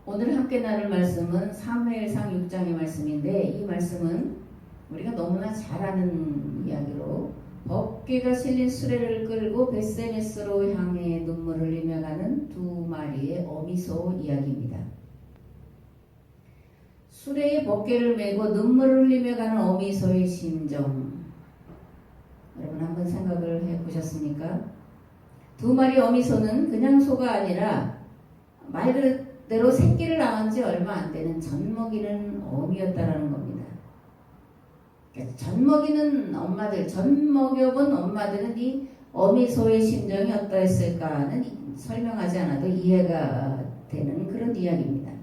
오늘 함께 나눌 말씀은 사무엘상 6장의 말씀인데, 이 말씀은 우리가 너무나 잘 아는 이야기로 법궤가 실린 수레를 끌고 벳세메스로 향해 눈물을 흘리며 가는 두 마리의 어미소 이야기입니다. 수레에 법궤를 메고 눈물을 흘리며 가는 어미소의 심정, 여러분 한번 생각을 해보셨습니까? 두 마리 어미소는 그냥 소가 아니라 말 그대로 새끼를 낳은 지 얼마 안 되는 젖먹이는 어미였다라는 겁니다. 젖먹이는 엄마들, 젖먹여본 엄마들은 이 어미소의 심정이 어떠했을까는 설명하지 않아도 이해가 되는 그런 이야기입니다.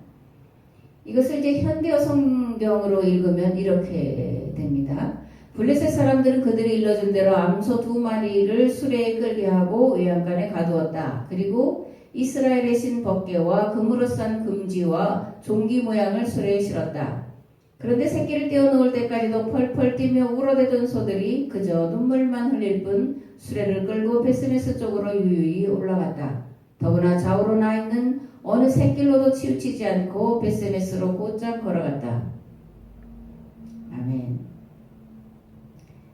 이것을 이제 현대어 성경으로 읽으면 이렇게 됩니다. 블레셋 사람들은 그들이 일러준 대로 암소 두 마리를 수레에 끌게 하고 외양간에 가두었다. 그리고 이스라엘의 신 법궤와 금으로 싼 금지와 종기 모양을 수레에 실었다. 그런데 새끼를 떼어놓을 때까지도 펄펄 뛰며 울어대던 소들이 그저 눈물만 흘릴 뿐 수레를 끌고 벳세메스 쪽으로 유유히 올라갔다. 더구나 좌우로 나 있는 어느 새길로도 치우치지 않고 벳세메스로 곧장 걸어갔다. 아멘.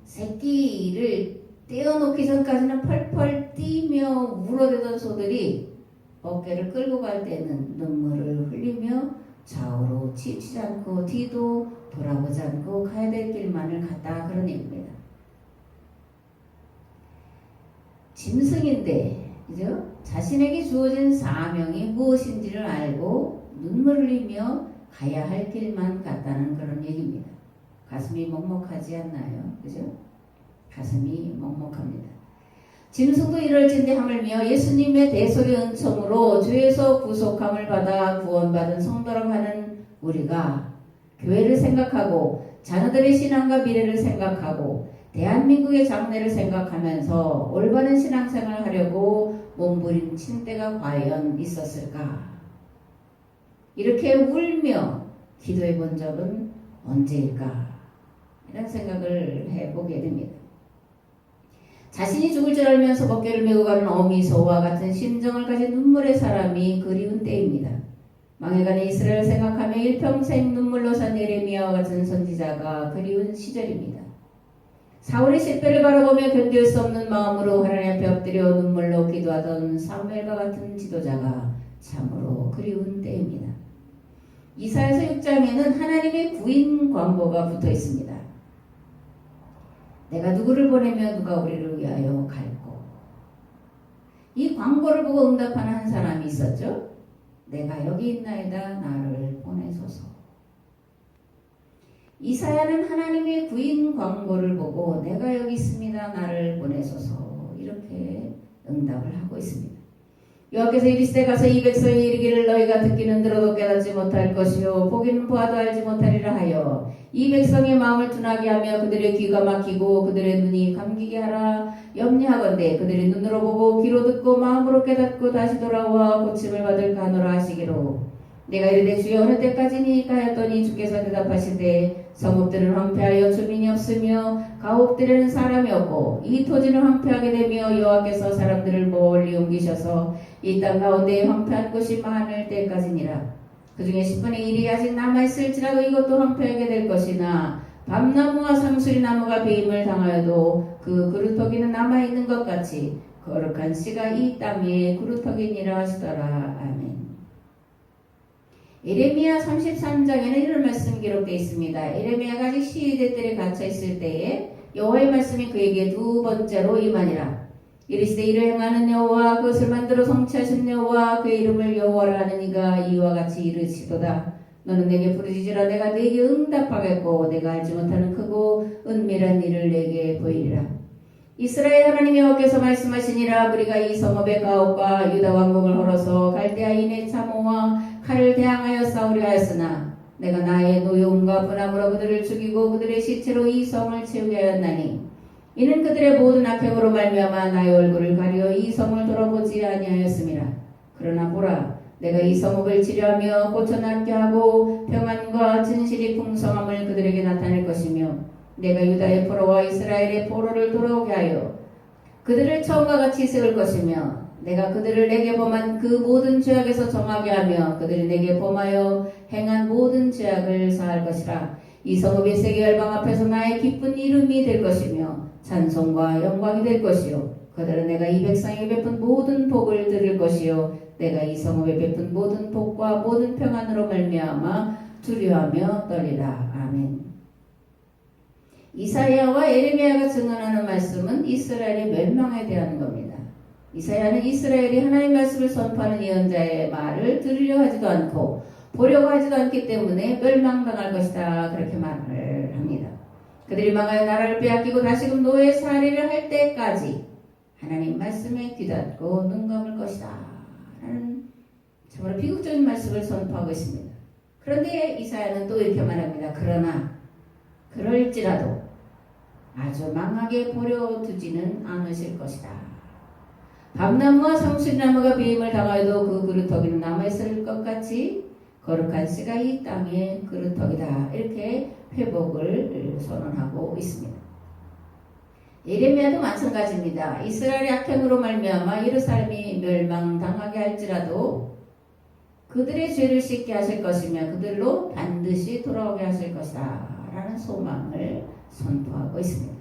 새끼를 떼어놓기 전까지는 펄펄 뛰며 울어대던 소들이 어깨를 끌고 갈 때는 눈물을 흘리며 좌우로 치우치지 않고 뒤도 돌아보지 않고 가야 될 길만을 갔다, 그런 얘기입니다. 짐승인데, 그죠? 자신에게 주어진 사명이 무엇인지를 알고 눈물을 흘리며 가야 할 길만 갔다는 그런 얘기입니다. 가슴이 먹먹하지 않나요? 그죠? 가슴이 먹먹합니다. 짐승도 이럴진데 하물며 예수님의 대속의 은총으로 죄에서 구속함을 받아 구원받은 성도라고 하는 우리가 교회를 생각하고 자녀들의 신앙과 미래를 생각하고 대한민국의 장래를 생각하면서 올바른 신앙생활을 하려고 몸부림친 때가 과연 있었을까? 이렇게 울며 기도해 본 적은 언제일까? 이런 생각을 해보게 됩니다. 자신이 죽을 줄 알면서 법궤를 메고 가는 어미소와 같은 심정을 가진 눈물의 사람이 그리운 때입니다. 망해가는 이스라엘을 생각하며 일평생 눈물로 산 예레미야와 같은 선지자가 그리운 시절입니다. 사울의 실패를 바라보며 견딜 수 없는 마음으로 하나님 앞에 엎드려 눈물로 기도하던 사무엘과 같은 지도자가 참으로 그리운 때입니다. 이사야서 6장에는 하나님의 구인 광고가 붙어 있습니다. 내가 누구를 보내며 누가 우리를 위하여 갈꼬. 이 광고를 보고 응답하는 한 사람이 있었죠. 내가 여기 있나이다, 나를 보내소서. 이사야는 하나님의 구인 광고를 보고 내가 여기 있습니다, 나를 보내소서, 이렇게 응답을 하고 있습니다. 여호와께서 이르시되 가서 이 백성이 이르기를 너희가 듣기는 들어도 깨닫지 못할 것이요 보기는 보아도 알지 못하리라 하여 이 백성의 마음을 둔하게 하며 그들의 귀가 막히고 그들의 눈이 감기게 하라. 염려하건대 그들이 눈으로 보고 귀로 듣고 마음으로 깨닫고 다시 돌아와 고침을 받을까 하노라 하시기로. 내가 이르되 주여 어느 때까지니까 하였더니 주께서 대답하시되 성읍들은 황폐하여 주민이 없으며 가옥들에는 사람이 없고 이 토지는 황폐하게 되며 여호와께서 사람들을 멀리 옮기셔서 이 땅 가운데 황폐한 곳이 많을 때까지니라. 그 중에 10분의 1이 아직 남아있을지라도 이것도 황폐하게 될 것이나 밤나무와 상수리나무가 배임을 당하여도 그 그루터기는 남아있는 것 같이 거룩한 씨가 이 땅에 그루터기니라 하시더라. 아멘. 예레미야 33장에는 이런 말씀이 기록되어 있습니다. 예레미야가 아직 시위대 뜰에 갇혀 있을 때에 여호와의 말씀이 그에게 두 번째로 임하니라. 이르시되 이를 행하는 여호와, 그것을 만들어 성취하신 여호와, 그의 이름을 여호와라 하는 이가 이와 같이 이르시도다. 너는 내게 부르짖으라. 내가 네게 응답하겠고 내가 알지 못하는 크고 은밀한 일을 내게 보이리라. 이스라엘 하나님 여호와께서 말씀하시니라. 우리가 이 성읍의 가옥과 유다 왕궁을 헐어서 갈대아인의 참호와 칼을 대항하여 싸우려 하였으나 내가 나의 노여움과 분함으로 그들을 죽이고 그들의 시체로 이 성을 채우게 하였나니 이는 그들의 모든 악행으로 말미암아 나의 얼굴을 가려 이 성을 돌아보지 아니하였음이라. 그러나 보라, 내가 이 성읍을 치료하며 고쳐낫게 하고 평안과 진실이 풍성함을 그들에게 나타낼 것이며 내가 유다의 포로와 이스라엘의 포로를 돌아오게 하여 그들을 처음과 같이 세울 것이며 내가 그들을 내게 범한 그 모든 죄악에서 정하게 하며 그들이 내게 범하여 행한 모든 죄악을 사할 것이라. 이 성읍이 세계 열방 앞에서 나의 기쁜 이름이 될 것이며 찬송과 영광이 될 것이요 그들은 내가 이 백성에게 베푼 모든 복을 들을 것이요 내가 이 성읍에 베푼 모든 복과 모든 평안으로 말미암아 두려워하며 떨리라. 아멘. 이사야와 예레미야가 증언하는 말씀은 이스라엘의 멸망에 대한 겁니다. 이사야는 이스라엘이 하나님의 말씀을 선포하는 예언자의 말을 들으려 하지도 않고 보려고 하지도 않기 때문에 멸망당할 것이다 그렇게 말을 합니다. 그들이 망하여 나라를 빼앗기고 다시금 노예 살이를 할 때까지 하나님 말씀에 귀닫고 눈 감을 것이다 라는 참으로 비극적인 말씀을 선포하고 있습니다. 그런데 이사야는 또 이렇게 말합니다. 그러나 그럴지라도 아주 망하게 버려 두지는 않으실 것이다. 밤나무와 상수리나무가 배임을 당하여도 그 그루터기는 남아있을 것 같이 거룩한 씨가 이 땅의 그루터기다. 이렇게 회복을 선언하고 있습니다. 예레미야도 마찬가지입니다. 이스라엘의 악행으로 말미암아 예루살렘이 멸망당하게 할지라도 그들의 죄를 씻게 하실 것이며 그들로 반드시 돌아오게 하실 것이다 라는 소망을 선포하고 있습니다.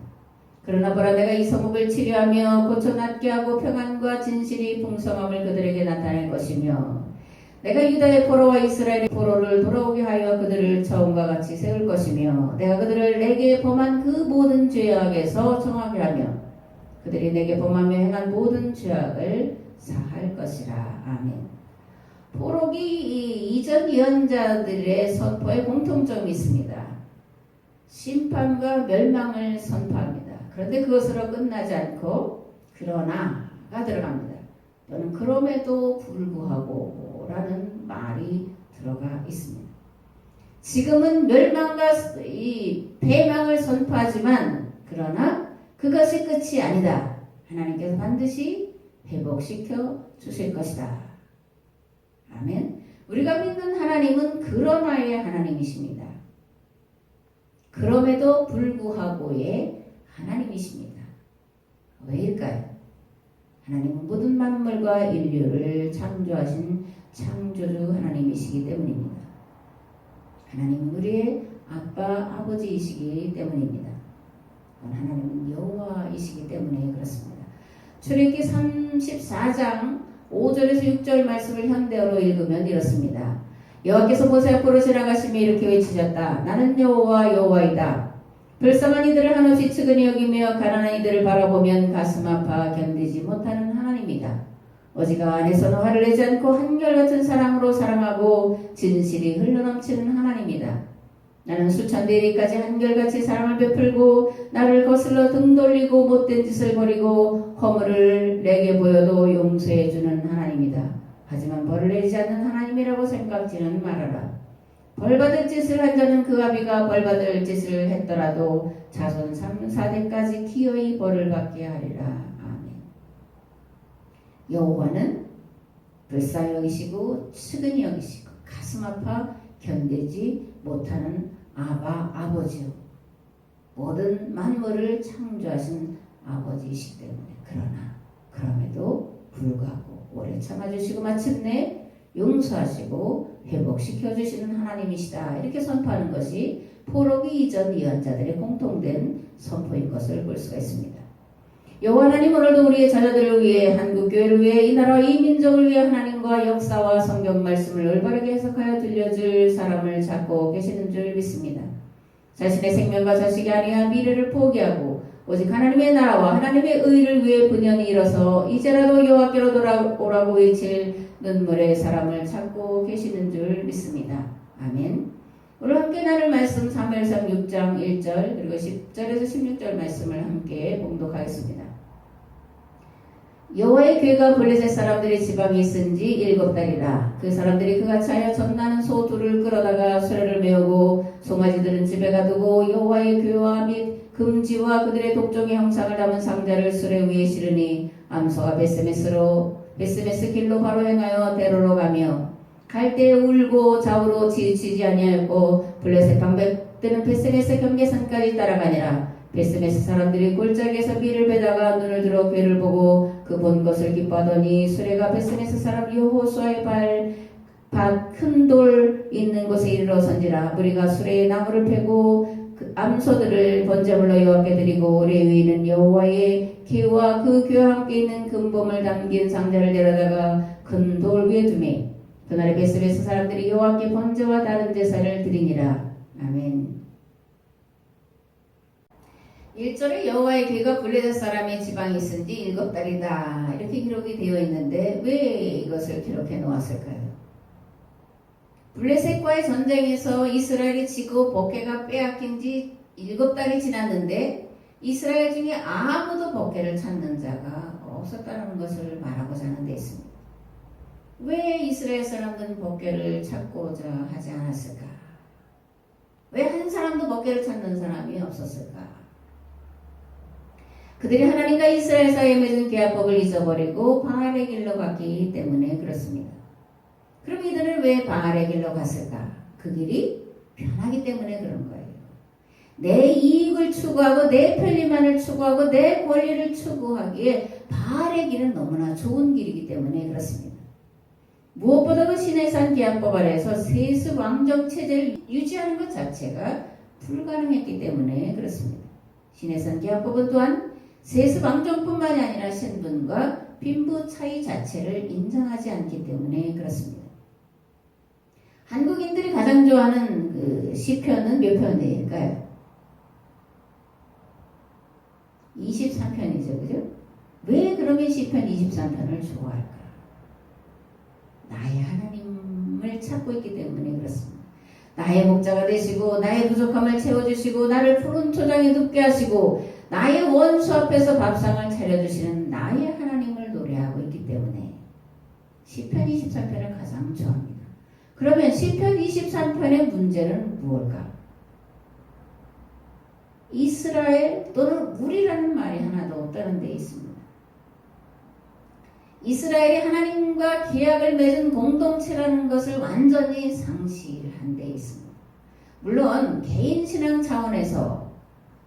그러나 보라 내가 이 성읍을 치료하며 고쳐 낫게 하고 평안과 진실이 풍성함을 그들에게 나타낼 것이며 내가 유다의 포로와 이스라엘의 포로를 돌아오게 하여 그들을 처음과 같이 세울 것이며 내가 그들을 내게 범한 그 모든 죄악에서 정하게 하며 그들이 내게 범하며 행한 모든 죄악을 사할 것이라. 아멘. 포로기 이전 예언자들의 선포에 공통점이 있습니다. 심판과 멸망을 선포합니다. 그런데 그것으로 끝나지 않고 그러나가 들어갑니다. 또는 그럼에도 불구하고 라는 말이 들어가 있습니다. 지금은 멸망과 이 패망을 선포하지만 그러나 그것이 끝이 아니다. 하나님께서 반드시 회복시켜 주실 것이다. 아멘. 우리가 믿는 하나님은 그러나의 하나님이십니다. 그럼에도 불구하고의 하나님이십니다. 왜일까요? 하나님은 모든 만물과 인류를 창조하신 창조주 하나님이시기 때문입니다. 하나님은 우리의 아빠, 아버지이시기 때문입니다. 하나님은 여호와이시기 때문에 그렇습니다. 출애굽기 34장 5절에서 6절 말씀을 현대어로 읽으면 이렇습니다. 여호와께서 모세 앞으로 지나가시며 이렇게 외치셨다. 나는 여호와 여호와이다. 불쌍한 이들을 한없이 측은히 여기며 가난한 이들을 바라보면 가슴 아파 견디지 못하는 하나님이다. 오직 안에서는 화를 내지 않고 한결같은 사랑으로 사랑하고 진실이 흘러넘치는 하나님이다. 나는 수천 대리까지 한결같이 사랑을 베풀고 나를 거슬러 등 돌리고 못된 짓을 버리고 허물을 내게 보여도 용서해주는 하나님이다. 하지만 벌을 내리지 않는 하나님이라고 생각지는 말아라. 벌받을 짓을 한 자는 그 아비가 벌받을 짓을 했더라도 자손 3, 4대까지 기어이 벌을 받게 하리라. 아멘. 여호와는 불쌍히 여기시고 측은히 여기시고 가슴 아파 견디지 못하는 아버지요. 모든 만물을 창조하신 아버지이시기 때문에 그럼에도 불구하고 오래 참아주시고 마침내 용서하시고 회복시켜주시는 하나님이시다. 이렇게 선포하는 것이 포로기 이전 예언자들의 공통된 선포인 것을 볼 수가 있습니다. 여호와 하나님 오늘도 우리의 자녀들을 위해 한국교회를 위해 이 나라와 이 민족을 위해 하나님과 역사와 성경 말씀을 올바르게 해석하여 들려줄 사람을 찾고 계시는 줄 믿습니다. 자신의 생명과 자식이 아니한 미래를 포기하고 오직 하나님의 나라와 하나님의 의를 위해 분연히 일어서 이제라도 여호와께로 돌아오라고 외칠 눈물의 사람을 찾고 계시는 줄 믿습니다. 아멘. 오늘 함께 나눌 말씀 사무엘상 6장 1절 그리고 10절에서 16절 말씀을 함께 봉독하겠습니다. 여호와의 괴가 블레셋 사람들의 지방에 있은 지 7달이라. 그 사람들이 그같이 하여 젖나는 소 둘을 끌어다가 수레를 메우고 송아지들은 집에 가두고 여호와의 괴와 및 금지와 그들의 독종의 형상을 담은 상자를 수레 위에 실으니 암소가 베스메스 길로 바로 행하여 대로로 가며 갈 때 울고 좌우로 지치지 아니하였고 블레셋 방백들은 베스메스 경계선까지 따라가니라. 베스메스 사람들이 골짜기에서 비를 베다가 눈을 들어 괴를 보고 그 본 것을 기뻐하더니 수레가 베스메스 사람 여호수아의 밭 큰 돌 있는 곳에 이르러선지라. 무리가 수레에 나무를 패고 그 암소들을 번제물로 여호와께 드리고 레위인은 여호와의 기와 그 귀와 함께 있는 금봉을 담긴 상자를 데려다가 큰 돌 위에 두매 그날에 베스메스 사람들이 여호와께 번제와 다른 제사를 드리니라. 아멘. 1절에 여호와의 귀가 블레셋 사람의 지방에 있은 지 7달이다 이렇게 기록이 되어 있는데 왜 이것을 기록해 놓았을까요? 블레셋과의 전쟁에서 이스라엘이 지고 법궤가 빼앗긴 지 7달이 지났는데 이스라엘 중에 아무도 법궤를 찾는 자가 없었다는 것을 말하고자 하는 데 있습니다. 왜 이스라엘 사람들은 법궤를 찾고자 하지 않았을까? 왜 한 사람도 법궤를 찾는 사람이 없었을까? 그들이 하나님과 이스라엘 사이에 맺은 계약법을 잊어버리고 바알의 길로 갔기 때문에 그렇습니다. 그럼 이들은 왜 바알의 길로 갔을까? 그 길이 편하기 때문에 그런 거예요. 내 이익을 추구하고 내 편리만을 추구하고 내 권리를 추구하기에 바알의 길은 너무나 좋은 길이기 때문에 그렇습니다. 무엇보다도 시내산 계약법 아래에서 세습 왕정 체제를 유지하는 것 자체가 불가능했기 때문에 그렇습니다. 시내산 계약법은 또한 세습 왕정뿐만이 아니라 신분과 빈부 차이 자체를 인정하지 않기 때문에 그렇습니다. 한국인들이 가장 좋아하는 그 시편은 몇 편일까요? 23편이죠, 그죠? 왜 그러면 시편 23편을 좋아할까? 나의 하나님을 찾고 있기 때문에 그렇습니다. 나의 목자가 되시고 나의 부족함을 채워주시고 나를 푸른 초장에 눕게 하시고 나의 원수 앞에서 밥상을 차려주시는 나의 하나님을 노래하고 있기 때문에 시편 23편을 가장 좋아합니다. 그러면 시편 23편의 문제는 무엇일까? 이스라엘 또는 우리라는 말이 하나도 없다는 데 있습니다. 이스라엘이 하나님과 계약을 맺은 공동체라는 것을 완전히 상실한 데 있습니다. 물론 개인 신앙 차원에서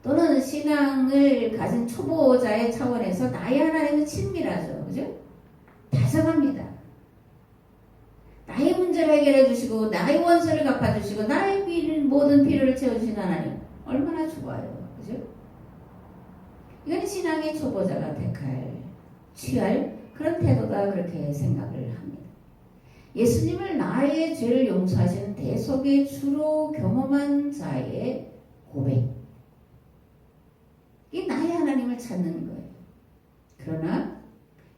또는 신앙을 가진 초보자의 차원에서 나의 하나님은 친밀하죠. 그죠? 다정합니다. 나의 문제를 해결해 주시고 나의 원수를 갚아주시고 나의 모든 필요를 채워주시는 하나님 얼마나 좋아요. 그죠? 이건 신앙의 초보자가 취할 그런 태도다 그렇게 생각을 합니다. 예수님을 나의 죄를 용서하시는 대속의 주로 경험한 자의 고백 이 나의 하나님을 찾는 거예요. 그러나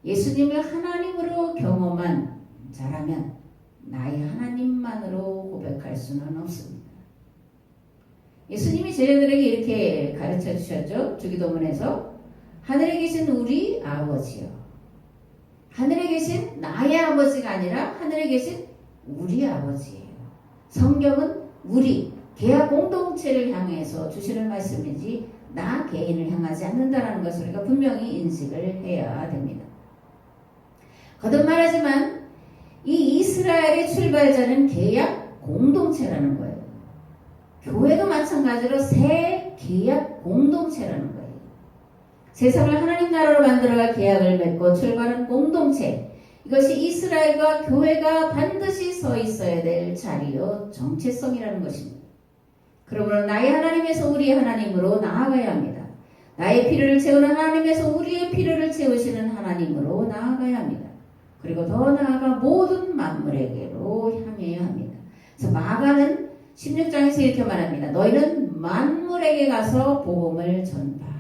예수님을 하나님으로 경험한 자라면 나의 하나님만으로 고백할 수는 없습니다. 예수님이 제자들에게 이렇게 가르쳐 주셨죠. 주기도문에서 하늘에 계신 우리 아버지요. 하늘에 계신 나의 아버지가 아니라 하늘에 계신 우리 아버지예요. 성경은 우리 계약 공동체를 향해서 주시는 말씀이지 나 개인을 향하지 않는다는 것을 우리가 분명히 인식을 해야 됩니다. 거듭 말하지만 이 이스라엘의 출발자는 계약 공동체라는 거예요. 교회도 마찬가지로 새 계약 공동체라는 거예요. 세상을 하나님 나라로 만들어갈 계약을 맺고 출발한 공동체. 이것이 이스라엘과 교회가 반드시 서 있어야 될 자리요 정체성이라는 것입니다. 그러므로 나의 하나님에서 우리의 하나님으로 나아가야 합니다. 나의 필요를 채우는 하나님에서 우리의 필요를 채우시는 하나님으로 나아가야 합니다. 그리고 더 나아가 모든 만물에게로 향해야 합니다. 그래서 마가는 16장에서 이렇게 말합니다. 너희는 만물에게 가서 복음을 전파하라.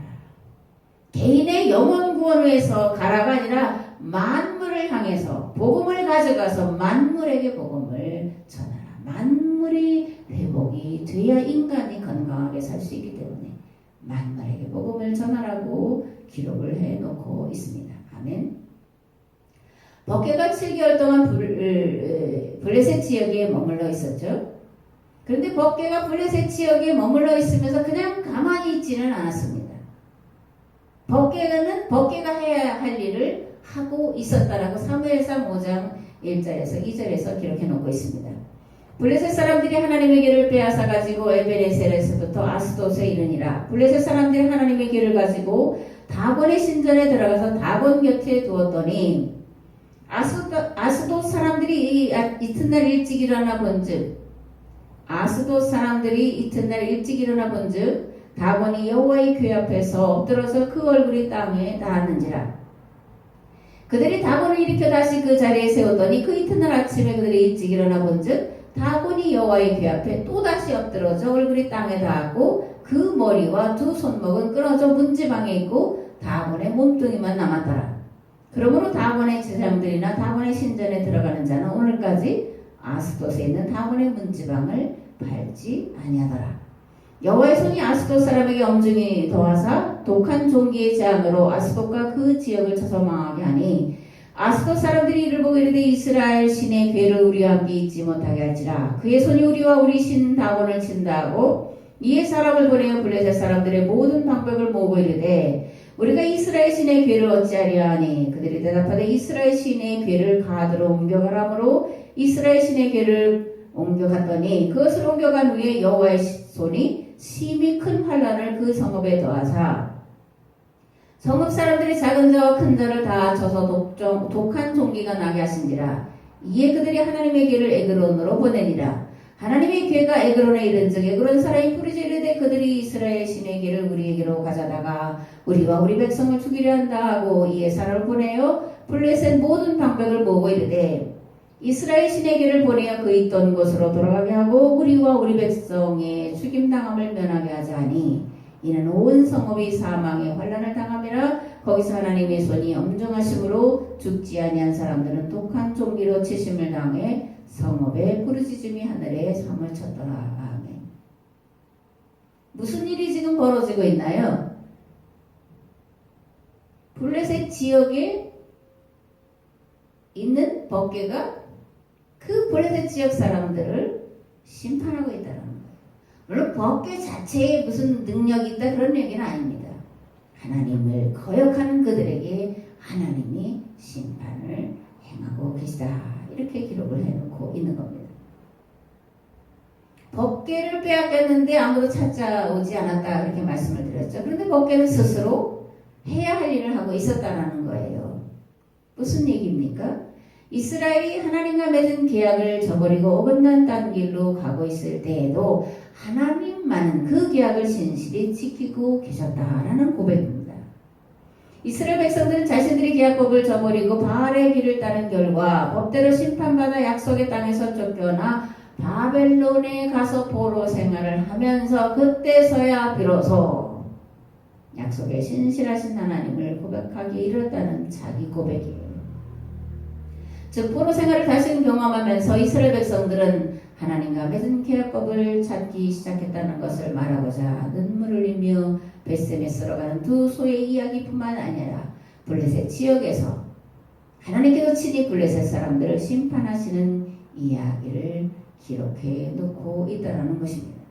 개인의 영혼 구원을 위해서 가라가 아니라 만물을 향해서 복음을 가져가서 만물에게 복음을 전하라. 만물이 회복이 돼야 인간이 건강하게 살 수 있기 때문에 만물에게 복음을 전하라고 기록을 해놓고 있습니다. 아멘. 법궤가 7개월 동안 블레셋 지역에 머물러 있었죠. 그런데 법궤가 블레셋 지역에 머물러 있으면서 그냥 가만히 있지는 않았습니다. 법궤가 해야 할 일을 하고 있었다라고 사무엘상 5장 1절에서 2절에서 기록해 놓고 있습니다. 블레셋 사람들이 하나님의 길을 빼앗아 가지고 에베네셀에서부터 아스돗에 이르니라. 블레셋 사람들이 하나님의 길을 가지고 다곤의 신전에 들어가서 다곤 곁에 두었더니 아스돗 사람들이 이튿날 일찍 일어나 본즉 아스돗 사람들이 이튿날 일찍 일어나 본즉 다곤이 여호와의 궤 앞에서 엎드러서 그 얼굴이 땅에 닿았는지라. 그들이 다곤을 일으켜 다시 그 자리에 세웠더니 그 이튿날 아침에 그들이 일찍 일어나 본즉 다곤이 여호와의 궤 앞에 또다시 엎드러져 얼굴이 땅에 닿았고 그 머리와 두 손목은 끊어져 문지방에 있고 다곤의 몸뚱이만 남았더라. 그러므로 다곤의 제사장들이나 다곤의 신전에 들어가는 자는 오늘까지 아스돗에 있는 다곤의 문지방을 밟지 아니하더라. 여호와의 손이 아스돗 사람에게 엄중히 더하사 독한 종기의 재앙으로 아스돗과 그 지역을 쳐서 망하게 하니 아스돗 사람들이 이를 보고 이르되 이스라엘 신의 궤를 우리와 함께 잊지 못하게 할지라. 그의 손이 우리와 우리 신 다곤을 친다 하고 이에 사람을 보내어 블레셋 사람들의 모든 방백을 모으고 이르되 우리가 이스라엘 신의 궤를 어찌하려 하니 그들이 대답하되 이스라엘 신의 궤를 가드로 옮겨가라므로 이스라엘 신의 궤를 옮겨갔더니 그것을 옮겨간 후에 여호와의 손이 심히 큰 환란을 그 성읍에 더하사 성읍 사람들이 작은 자와 큰 자를 다 쳐서 독한 종기가 나게 하신지라. 이에 그들이 하나님의 궤를 에그론으로 보내니라. 하나님의 궤가 에그론에 이른즉 에그론 사람이 부르짖어 이르되 그들이 이스라엘 신의 궤를 우리에게로 가져다가 우리와 우리 백성을 죽이려 한다 하고 이에 사람을 보내어 블레셋 모든 방백을 모으고 이르되 이스라엘 신의 궤를 보내어 그 있던 곳으로 돌아가게 하고 우리와 우리 백성의 죽임당함을 면하게 하자 하니 이는 온 성읍이 사망의 환난을 당함이라. 거기서 하나님의 손이 엄정하심으로 죽지 아니한 사람들은 독한 종기로 치심을 당해 성읍에 부르짖음이 하늘에 삼을 쳤더라. 아멘. 무슨 일이 지금 벌어지고 있나요? 블레셋 지역에 있는 법궤가 그 블레셋 지역 사람들을 심판하고 있다는 거예요. 물론 법궤 자체에 무슨 능력이 있다 그런 얘기는 아닙니다. 하나님을 거역하는 그들에게 하나님이 심판을 행하고 계시다. 이렇게 기록을 해놓고 있는 겁니다. 법궤를 빼앗겼는데 아무도 찾아오지 않았다 이렇게 말씀을 드렸죠. 그런데 법궤는 스스로 해야 할 일을 하고 있었다는 거예요. 무슨 얘기입니까? 이스라엘이 하나님과 맺은 계약을 저버리고 어긋난 딴 길로 가고 있을 때에도 하나님만은 그 계약을 신실히 지키고 계셨다라는 고백입니다. 이스라엘 백성들은 자신들이 계약법을 저버리고 바알의 길을 따른 결과 법대로 심판받아 약속의 땅에서 쫓겨나 바벨론에 가서 포로 생활을 하면서 그때서야 비로소 약속의 신실하신 하나님을 고백하기에 이르렀다는 자기 고백이에요. 즉 포로 생활을 다시 경험하면서 이스라엘 백성들은 하나님과 맺은 계약법을 찾기 시작했다는 것을 말하고자 눈물을 흘리며 벳세메스로 가는 두 소의 이야기뿐만 아니라 블레셋 지역에서 하나님께서 친히 블레셋 사람들을 심판하시는 이야기를 기록해 놓고 있다는 것입니다.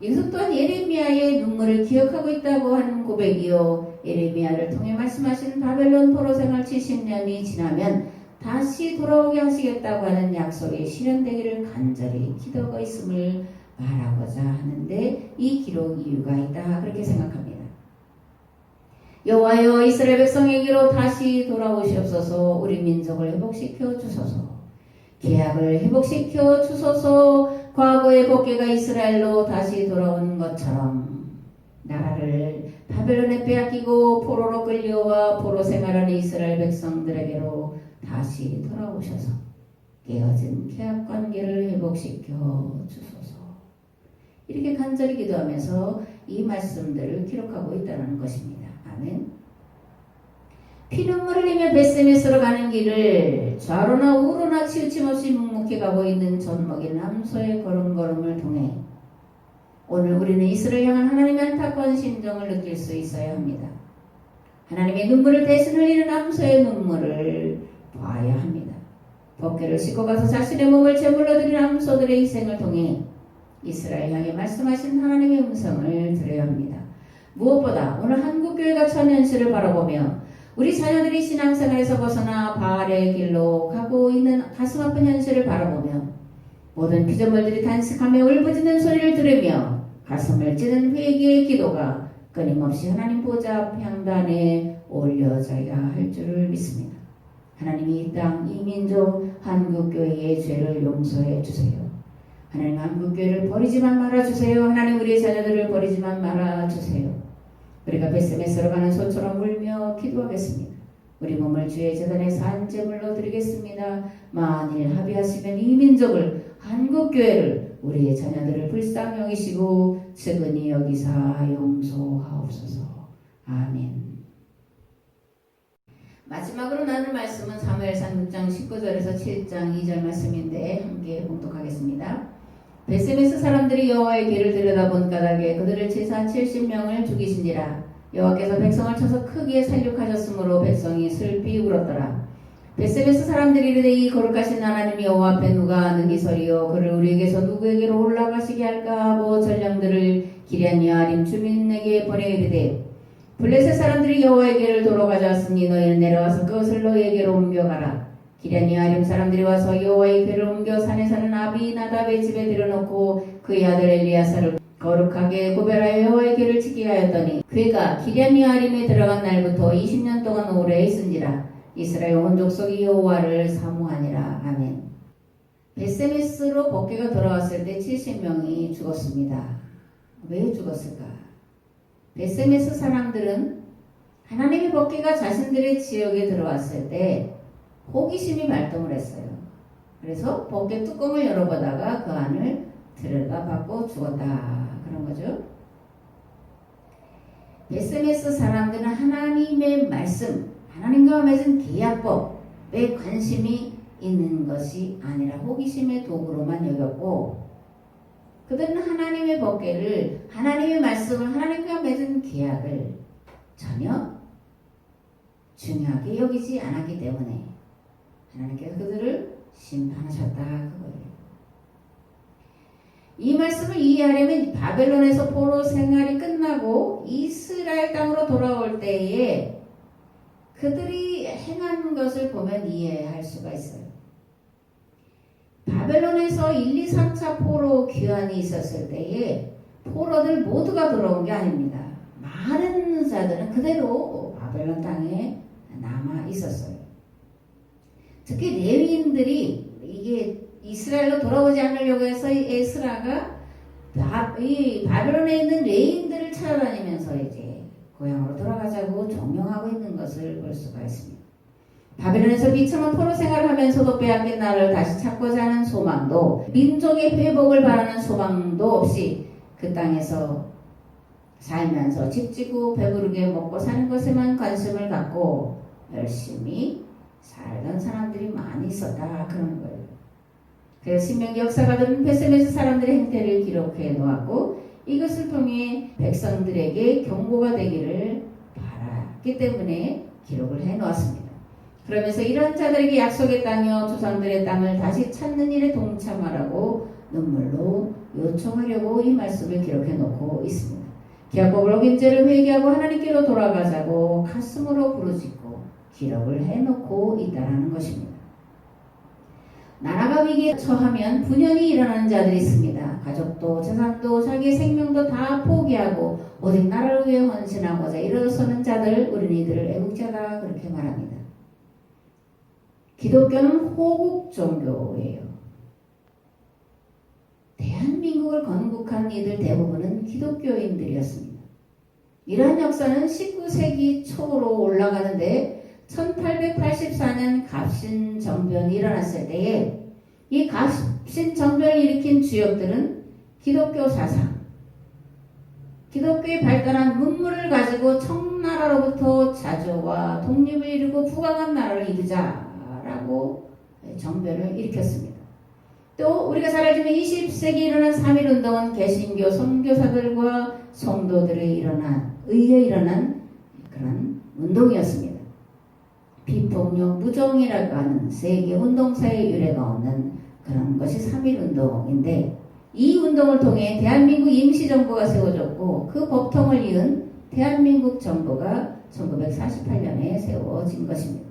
이것은 또한 예레미야의 눈물을 기억하고 있다고 하는 고백이요, 예레미야를 통해 말씀하신 바벨론 포로 생활 70년이 지나면 다시 돌아오게 하시겠다고 하는 약속이 실현되기를 간절히 기도하고 있음을 말하고자 하는데 이 기록 이유가 있다 그렇게 생각합니다. 여호와여 이스라엘 백성에게로 다시 돌아오시옵소서. 우리 민족을 회복시켜 주소서. 계약을 회복시켜 주소서. 과거의 법궤가 이스라엘로 다시 돌아온 것처럼 나라를 바벨론에 빼앗기고 포로로 끌려와 포로 생활하는 이스라엘 백성들에게로 다시 돌아오셔서 깨어진 계약 관계를 회복시켜 주소서. 이렇게 간절히 기도하면서 이 말씀들을 기록하고 있다는 것입니다. 아멘. 피눈물을 흘리며 벳세메스로 가는 길을 좌로나 우로나 치우침 없이 묵묵히 가고 있는 젖먹인 남소의 걸음걸음을 통해 오늘 우리는 이스라엘 향한 하나님의 안타까운 심정을 느낄 수 있어야 합니다. 하나님의 눈물을 대신 흘리는 남소의 눈물을 봐야 합니다. 법궤를 싣고 가서 자신의 몸을 제물로 드린 남소들의 희생을 통해 이스라엘 향해 말씀하신 하나님의 음성을 들어야 합니다. 무엇보다 오늘 한국교회가 처한 현실을 바라보며 우리 자녀들이 신앙생활에서 벗어나 바알의 길로 가고 있는 가슴 아픈 현실을 바라보며 모든 피조물들이 단식하며 울부짖는 소리를 들으며 가슴을 찌는 회개의 기도가 끊임없이 하나님 보좌 앞 향단에 올려져야 할 줄을 믿습니다. 하나님이 이 땅, 이 민족, 한국교회의 죄를 용서해 주세요. 하나님 한국교회를 버리지만 말아주세요. 하나님 우리의 자녀들을 버리지만 말아주세요. 우리가 벳세메스로 가는 소처럼 울며 기도하겠습니다. 우리 몸을 주의 재단에 산제물로 드리겠습니다. 만일 합의하시면 이 민족을, 한국교회를, 우리의 자녀들을 불쌍히 여기시고 측은히 여기사 용서하옵소서. 아멘. 마지막으로 나눌 말씀은 사무엘상 6장 19절에서 7장 2절 말씀인데 함께 봉독하겠습니다. 벳세메스 사람들이 여호와의 길을 들여다본 까닭에 그들을 치사 70명을 죽이신지라. 여호와께서 백성을 쳐서 크게 살육하셨으므로 백성이 슬피 울었더라. 벳세메스 사람들이 이르되 이 거룩하신 하나님 여호와 앞에 누가 능히 서리요 그를 우리에게서 누구에게로 올라가시게 할까 하고 전령들을 기럇여아림 주민에게 보내 이르되 블레셋 사람들이 여호와의 길을 도로 가져왔으니 너희는 내려와서 그것을 너희에게로 옮겨가라. 기럇여아림 사람들이 와서 여호와의 길을 옮겨 산에 사는 아비나답의 집에 들여놓고 그의 아들 엘리야사를 거룩하게 구별하여 여호와의 길을 지키게 하였더니 그가 기럇여아림에 들어간 날부터 20년 동안 오래 있은지라. 이스라엘 온 족속이 여호와를 사모하니라. 아멘. 벳세메스로 법궤가 돌아왔을 때 70명이 죽었습니다. 왜 죽었을까? 벳세메스 사람들은 하나님의 법궤가 자신들의 지역에 들어왔을 때 호기심이 발동을 했어요. 그래서 법궤 뚜껑을 열어보다가 그 안을 들여다봤고 죽었다. 그런 거죠. 벳세메스 사람들은 하나님의 말씀, 하나님과 맺은 계약법에 관심이 있는 것이 아니라 호기심의 도구로만 여겼고 그들은 하나님의 법궤를, 하나님의 말씀을, 하나님과 맺은 계약을 전혀 중요하게 여기지 않았기 때문에 하나님께서 그들을 심판하셨다 그거예요. 이 말씀을 이해하려면 바벨론에서 포로 생활이 끝나고 이스라엘 땅으로 돌아올 때에 그들이 행한 것을 보면 이해할 수가 있어요. 바벨론에서 1, 2, 3차 포로 귀환이 있었을 때에 포로들 모두가 돌아온 게 아닙니다. 많은 자들은 그대로 바벨론 땅에 남아 있었어요. 특히 레위인들이 이게 이스라엘로 돌아오지 않으려고 해서 에스라가 이 바벨론에 있는 레위인들을 찾아다니면서 이제 고향으로 돌아가자고 종용하고 있는 것을 볼 수가 있습니다. 바벨론에서 비참한 포로 생활을 하면서도 빼앗긴 나라를 다시 찾고자 하는 소망도, 민족의 회복을 바라는 소망도 없이 그 땅에서 살면서 집 지고 배부르게 먹고 사는 것에만 관심을 갖고 열심히 살던 사람들이 많이 있었다 그런 거예요. 그래서 신명기 역사가들은 벳세메스 사람들의 행태를 기록해 놓았고 이것을 통해 백성들에게 경고가 되기를 바랐기 때문에 기록을 해 놓았습니다. 그러면서 이런 자들에게 약속의 땅이요 조상들의 땅을 다시 찾는 일에 동참하라고 눈물로 요청하려고 이 말씀을 기록해 놓고 있습니다. 계약법을 어긴 죄를 회개하고 하나님께로 돌아가자고 가슴으로 부르짖고 기록을 해 놓고 있다는 것입니다. 나라가 위기에 처하면 분연히 일어나는 자들이 있습니다. 가족도 재산도 자기의 생명도 다 포기하고 오직 나라를 위해 헌신하고자 일어서는 자들, 우리는 이들을 애국자다 그렇게 말합니다. 기독교는 호국 종교예요. 대한민국을 건국한 이들 대부분은 기독교인들이었습니다. 이러한 역사는 19세기 초로 올라가는데 1884년 갑신정변이 일어났을 때에 이 갑신정변을 일으킨 주역들은 기독교 사상, 기독교의 발달한 문물을 가지고 청나라로부터 자주와 독립을 이루고 부강한 나라를 이루자라고 정변을 일으켰습니다. 또 우리가 잘 알지만 20세기에 일어난 3.1운동은 개신교 선교사들과 성도들의 의해 일어난 그런 운동이었습니다. 비폭력 무정이라고 하는 세계 운동사의 유래가 없는 그런 것이 3.1운동인데 이 운동을 통해 대한민국 임시정부가 세워졌고 그 법통을 이은 대한민국 정부가 1948년에 세워진 것입니다.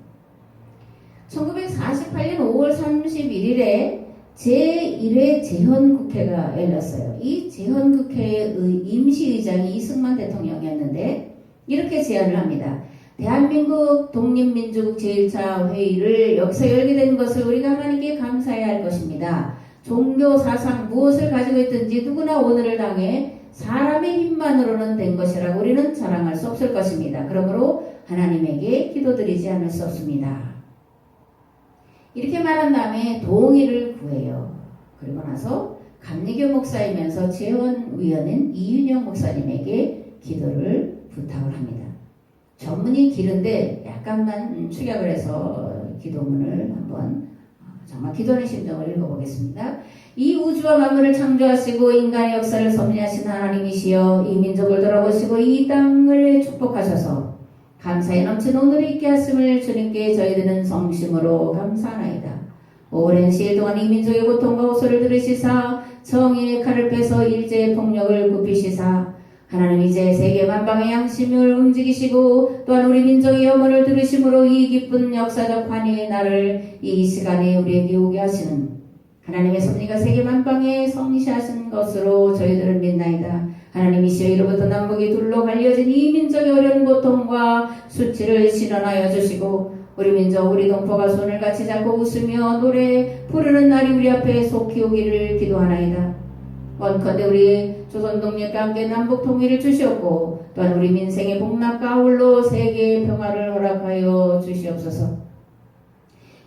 1948년 5월 31일에 제1회 재헌국회가 열렸어요. 이 재헌국회의 임시의장이 이승만 대통령이었는데 이렇게 제안을 합니다. 대한민국 독립민주국 제1차 회의를 여기서 열게 된 것을 우리가 하나님께 감사해야 할 것입니다. 종교 사상 무엇을 가지고 있든지 누구나 오늘을 당해 사람의 힘만으로는 된 것이라고 우리는 자랑할 수 없을 것입니다. 그러므로 하나님에게 기도드리지 않을 수 없습니다. 이렇게 말한 다음에 동의를 구해요. 그리고 나서 감리교 목사이면서 재헌위원인 이윤영 목사님에게 기도를 부탁을 합니다. 전문이 길은데 약간만 축약을 해서 기도문을 한번 정말 기도하는 심정을 읽어보겠습니다. 이 우주와 만물을 창조하시고 인간의 역사를 섭리하신 하나님이시여 이 민족을 돌아보시고 이 땅을 축복하셔서 감사에 넘친 오늘을 있게 하심을 주님께 저희들은 성심으로 감사하나이다. 오랜 시일 동안 이 민족의 고통과 호소를 들으시사 정의의 칼을 빼서 일제의 폭력을 굽히시사 하나님 이제 세계 만방의 양심을 움직이시고 또한 우리 민족의 염원을 들으심으로 이 기쁜 역사적 환희의 날을 이 시간에 우리에게 오게 하시는 하나님의 섭리가 세계 만방에 성시하신 것으로 저희들은 믿나이다. 하나님이시여 이로부터 남북이 둘로 갈려진 이 민족의 어려운 고통과 수치를 실현하여 주시고 우리 민족 우리 동포가 손을 같이 잡고 웃으며 노래 부르는 날이 우리 앞에 속히 오기를 기도하나이다. 원컨대 우리 조선 독립과 함께 남북 통일을 주시옵고 또한 우리 민생의 복락과 아울러 세계의 평화를 허락하여 주시옵소서.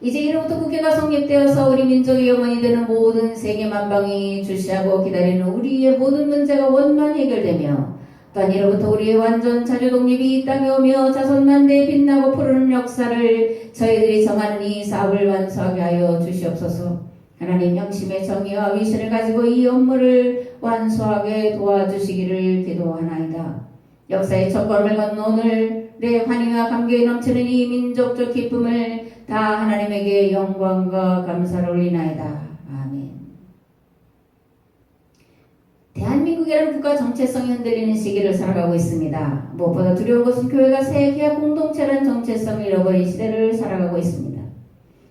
이제 이로부터 국회가 성립되어서 우리 민족의 영원이 되는 모든 세계 만방이 주시하고 기다리는 우리의 모든 문제가 원만히 해결되며 또한 이로부터 우리의 완전 자주 독립이 이 땅에 오며 자손만대에 빛나고 푸르는 역사를 저희들이 정하는 이 사업을 완수하게 하여 주시옵소서. 하나님 양심의 정의와 위신을 가지고 이 업무를 완수하게 도와주시기를 기도하나이다. 역사의 첫걸음을 건 오늘의 환희와 감격이 넘치는 이 민족적 기쁨을 다 하나님에게 영광과 감사를 올리나이다. 아멘. 대한민국이라는 국가 정체성이 흔들리는 시기를 살아가고 있습니다. 무엇보다 두려운 것은 교회가 세계화 공동체라는 정체성을 잃어버린 시대를 살아가고 있습니다.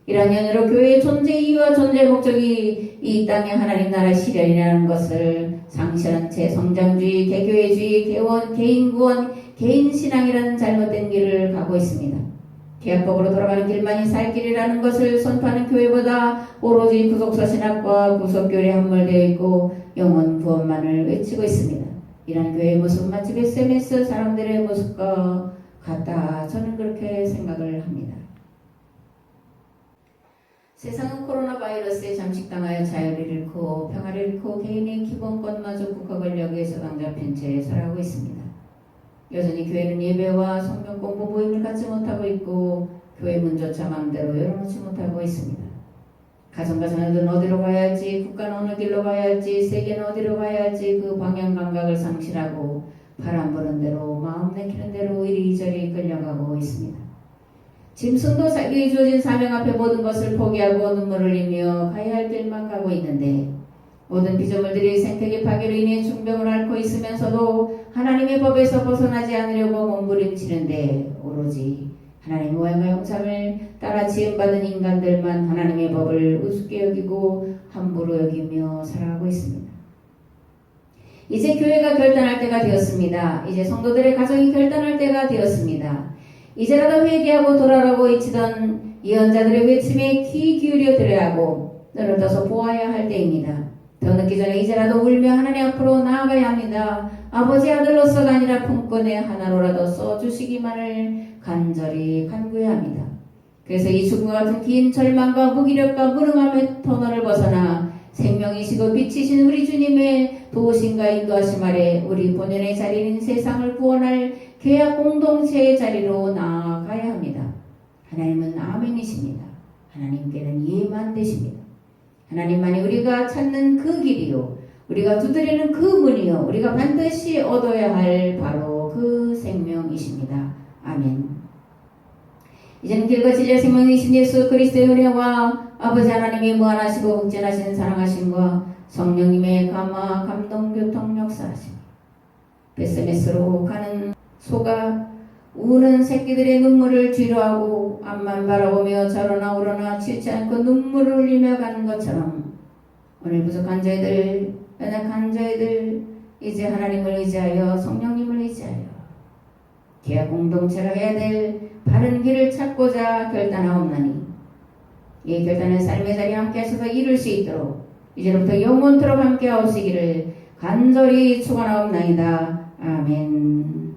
이러한 연유로 교회의 존재 이유와 존재 목적이 이 땅의 하나님 나라 실현이라는 것을 상실한 채 성장주의, 개교회주의, 개원, 개인구원, 개인신앙이라는 잘못된 길을 가고 있습니다. 계약법으로 돌아가는 길만이 살 길이라는 것을 선포하는 교회보다 오로지 구속사 신학과 구속교리에 함몰되어 있고 영혼 구원만을 외치고 있습니다. 이런 교회의 모습은 마치 SMS 사람들의 모습과 같다. 저는 그렇게 생각을 합니다. 세상은 코로나 바이러스에 잠식당하여 자유를 잃고 평화를 잃고 개인의 기본권마저 국가 권력에 저당잡힌 채 살아가고 있습니다. 여전히 교회는 예배와 성경 공부 모임을 갖지 못하고 있고 교회 문조차 마음대로 열어놓지 못하고 있습니다. 가정과 자녀들은 어디로 가야 할지, 국가는 어느 길로 가야 할지, 세계는 어디로 가야 할지 그 방향 감각을 상실하고 바람 부는 대로 마음 내키는 대로 이리저리 끌려가고 있습니다. 짐승도 자기에게 주어진 사명 앞에 모든 것을 포기하고 눈물을 흘리며 가야 할 길만 가고 있는데 모든 피조물들이 생태계 파괴로 인해 중병을 앓고 있으면서도 하나님의 법에서 벗어나지 않으려고 몸부림치는데 오로지 하나님의 모양과 형상을 따라 지음받은 인간들만 하나님의 법을 우습게 여기고 함부로 여기며 살아가고 있습니다. 이제 교회가 결단할 때가 되었습니다. 이제 성도들의 가정이 결단할 때가 되었습니다. 이제라도 회개하고 돌아라고 외치던 예언자들의 외침에 귀 기울여 들어야 하고 눈을 떠서 보아야 할 때입니다. 더 늦기 전에 이제라도 울며 하나님 앞으로 나아가야 합니다. 아버지 아들로서가 아니라 품꾼의 하나로라도 써주시기만을 간절히 간구해야 합니다. 그래서 이 죽음과 같은 긴 절망과 무기력과 무능함의 터널을 벗어나 생명이시고 빛이신 우리 주님의 도우심과 인도하심 아래 우리 본연의 자리인 세상을 구원할 계약 공동체의 자리로 나아가야 합니다. 하나님은 아멘이십니다. 하나님께는 예만 되십니다. 하나님만이 우리가 찾는 그 길이요, 우리가 두드리는 그 문이요, 우리가 반드시 얻어야 할 바로 그 생명이십니다. 아멘. 이제는 길과 진리의 생명이신 예수 그리스도의 은혜와 아버지 하나님의 무한하시고 극진하신 사랑하심과 성령님의 감화 감동 교통 역사하심, 베스메스로 가는 소가 우는 새끼들의 눈물을 뒤로하고 앞만 바라보며 저러나 우러나 치지 않고 눈물을 흘리며 가는 것처럼 오늘 부족한 저희들, 연약한 저희들, 이제 하나님을 의지하여 성령님을 의지하여 계약 공동체가 해야 될 바른 길을 찾고자 결단하옵나니 이 결단은 삶의 자리에 함께 하셔서 이룰 수 있도록 이제부터 영원토록 함께 하시기를 간절히 축원하옵나이다. 아멘.